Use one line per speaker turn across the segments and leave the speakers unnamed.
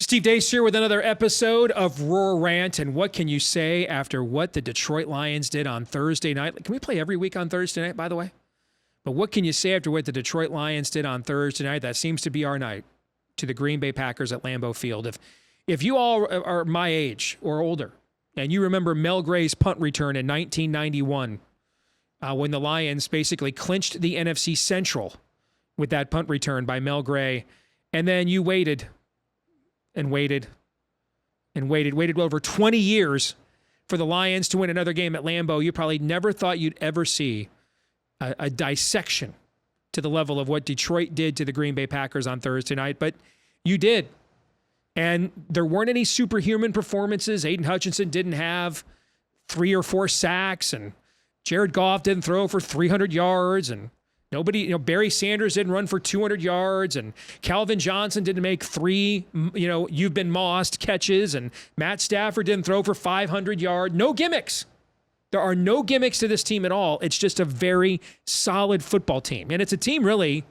Steve Deace here with another episode of Roar Rant. And what can you say after what the Detroit Lions did on Thursday night? Can we play every week on Thursday night, by the way? But what can you say after what the Detroit Lions did on Thursday night? That seems to be our night to the Green Bay Packers at Lambeau Field. If you all are my age or older, and you remember Mel Gray's punt return in 1991, when the Lions basically clinched the NFC Central with that punt return by Mel Gray, and then you waited over 20 years for the Lions to win another game at Lambeau. You probably never thought you'd ever see a dissection to the level of what Detroit did to the Green Bay Packers on Thursday night, but you did. And there weren't any superhuman performances. Aiden Hutchinson didn't have 3 or 4 sacks, and Jared Goff didn't throw for 300 yards, and Barry Sanders didn't run for 200 yards, and Calvin Johnson didn't make 3, you've been mossed catches, and Matt Stafford didn't throw for 500 yards. No gimmicks. There are no gimmicks to this team at all. It's just a very solid football team. And it's a team really,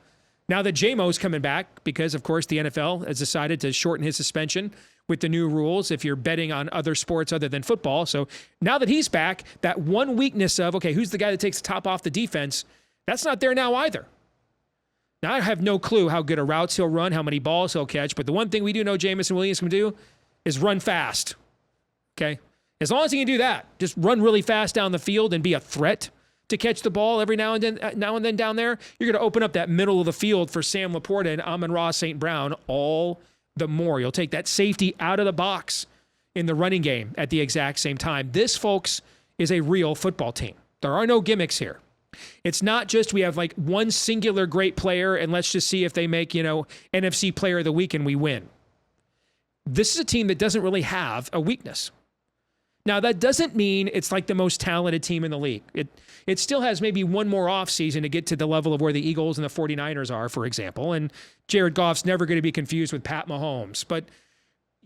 now that J-Mo's coming back, because of course the NFL has decided to shorten his suspension with the new rules if you're betting on other sports other than football. So now that he's back, that one weakness of, okay, who's the guy that takes the top off the defense? That's not there now either. Now, I have no clue how good a routes he'll run, how many balls he'll catch, but the one thing we do know Jameson Williams can do is run fast, okay? As long as he can do that, just run really fast down the field and be a threat to catch the ball every now and then down there, you're going to open up that middle of the field for Sam Laporta and Amon-Ra St. Brown all the more. You'll take that safety out of the box in the running game at the exact same time. This, folks, is a real football team. There are no gimmicks here. It's not just we have like one singular great player and let's just see if they make, NFC Player of the Week and we win. This is a team that doesn't really have a weakness. Now, that doesn't mean it's like the most talented team in the league. It still has maybe one more offseason to get to the level of where the Eagles and the 49ers are, for example. And Jared Goff's never going to be confused with Pat Mahomes. But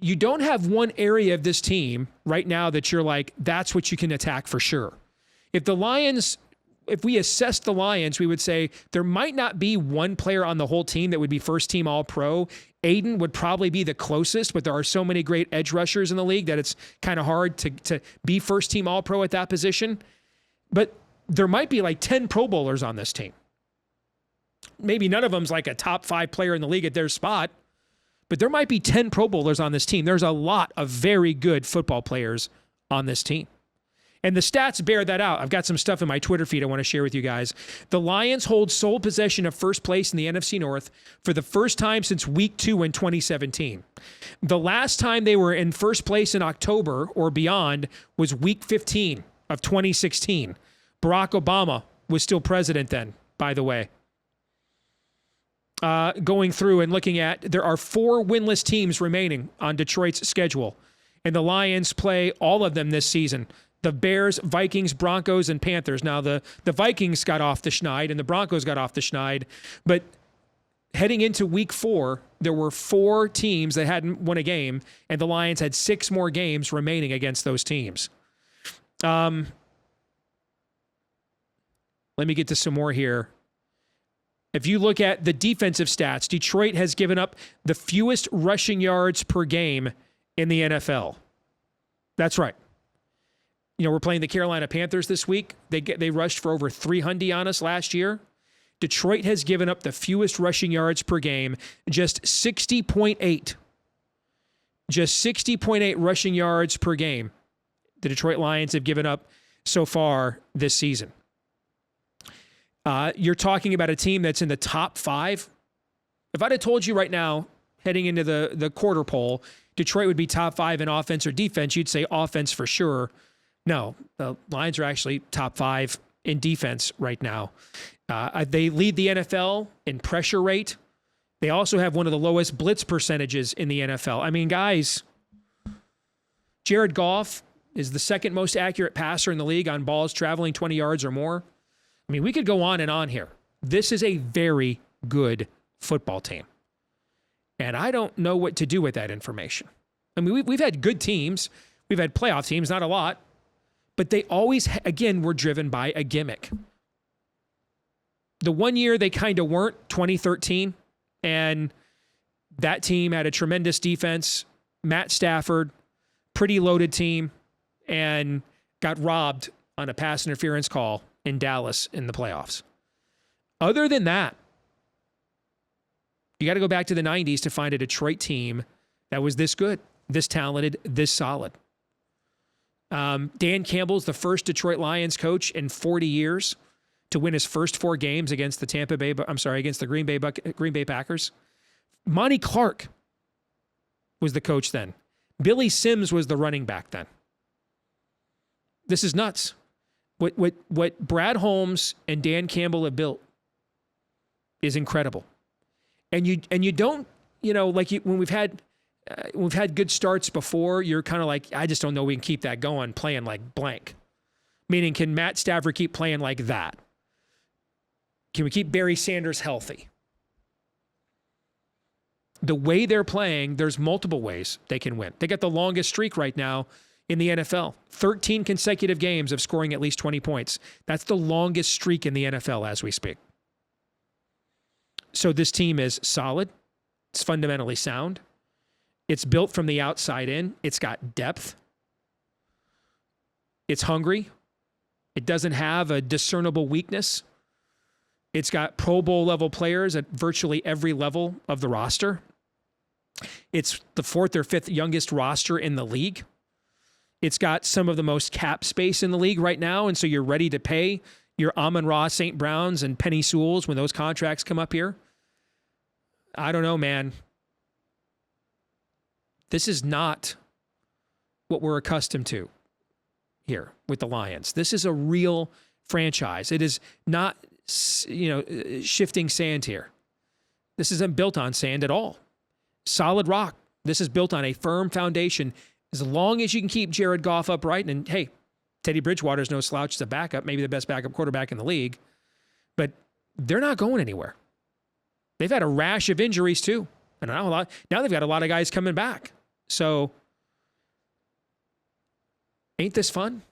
you don't have one area of this team right now that you're like, that's what you can attack for sure. If we assessed the Lions, we would say there might not be one player on the whole team that would be first team All-Pro. Aiden would probably be the closest, but there are so many great edge rushers in the league that it's kind of hard to be first team All-Pro at that position. But there might be like 10 Pro Bowlers on this team. Maybe none of them's like a top 5 player in the league at their spot, but there might be 10 Pro Bowlers on this team. There's a lot of very good football players on this team. And the stats bear that out. I've got some stuff in my Twitter feed I want to share with you guys. The Lions hold sole possession of first place in the NFC North for the first time since Week 2 in 2017. The last time they were in first place in October or beyond was Week 15 of 2016. Barack Obama was still president then, by the way. Going through and looking at, there are 4 winless teams remaining on Detroit's schedule, and the Lions play all of them this season. The Bears, Vikings, Broncos, and Panthers. Now, the Vikings got off the schneid and the Broncos got off the schneid, but heading into Week 4, there were 4 teams that hadn't won a game, and the Lions had 6 more games remaining against those teams. Let me get to some more here. If you look at the defensive stats, Detroit has given up the fewest rushing yards per game in the NFL. That's right. We're playing the Carolina Panthers this week. They rushed for over 300 on us last year. Detroit has given up the fewest rushing yards per game, just 60.8. Just 60.8 rushing yards per game the Detroit Lions have given up so far this season. You're talking about a team that's in the top 5. If I'd have told you right now, heading into the quarter poll, Detroit would be top 5 in offense or defense, you'd say offense for sure. No, the Lions are actually top 5 in defense right now. They lead the NFL in pressure rate. They also have one of the lowest blitz percentages in the NFL. I mean, guys, Jared Goff is the second most accurate passer in the league on balls traveling 20 yards or more. I mean, we could go on and on here. This is a very good football team. And I don't know what to do with that information. I mean, we've had good teams. We've had playoff teams, not a lot. But they always, again, were driven by a gimmick. The one year they kind of weren't, 2013, and that team had a tremendous defense, Matt Stafford, pretty loaded team, and got robbed on a pass interference call in Dallas in the playoffs. Other than that, you got to go back to the 90s to find a Detroit team that was this good, this talented, this solid. Dan Campbell's the first Detroit Lions coach in 40 years to win his first 4 games against the Green Bay Packers. Monty Clark was the coach then. Billy Sims was the running back then. This is nuts. What Brad Holmes and Dan Campbell have built is incredible. And you don't, when we've had good starts before, you're kind of like, I just don't know we can keep that going, playing like blank. Meaning, can Matt Stafford keep playing like that? Can we keep Barry Sanders healthy? The way they're playing, there's multiple ways they can win. They got the longest streak right now in the NFL. 13 consecutive games of scoring at least 20 points. That's the longest streak in the NFL as we speak. So this team is solid. It's fundamentally sound. It's built from the outside in. It's got depth. It's hungry. It doesn't have a discernible weakness. It's got Pro Bowl level players at virtually every level of the roster. It's the 4th or 5th youngest roster in the league. It's got some of the most cap space in the league right now, and so you're ready to pay your Amon-Ra St. Browns and Penny Sewells when those contracts come up here. I don't know, man. This is not what we're accustomed to here with the Lions. This is a real franchise. It is not, shifting sand here. This isn't built on sand at all. Solid rock. This is built on a firm foundation. As long as you can keep Jared Goff upright, and hey, Teddy Bridgewater's no slouch as a backup, maybe the best backup quarterback in the league, but they're not going anywhere. They've had a rash of injuries too. And now they've got a lot of guys coming back. So, ain't this fun?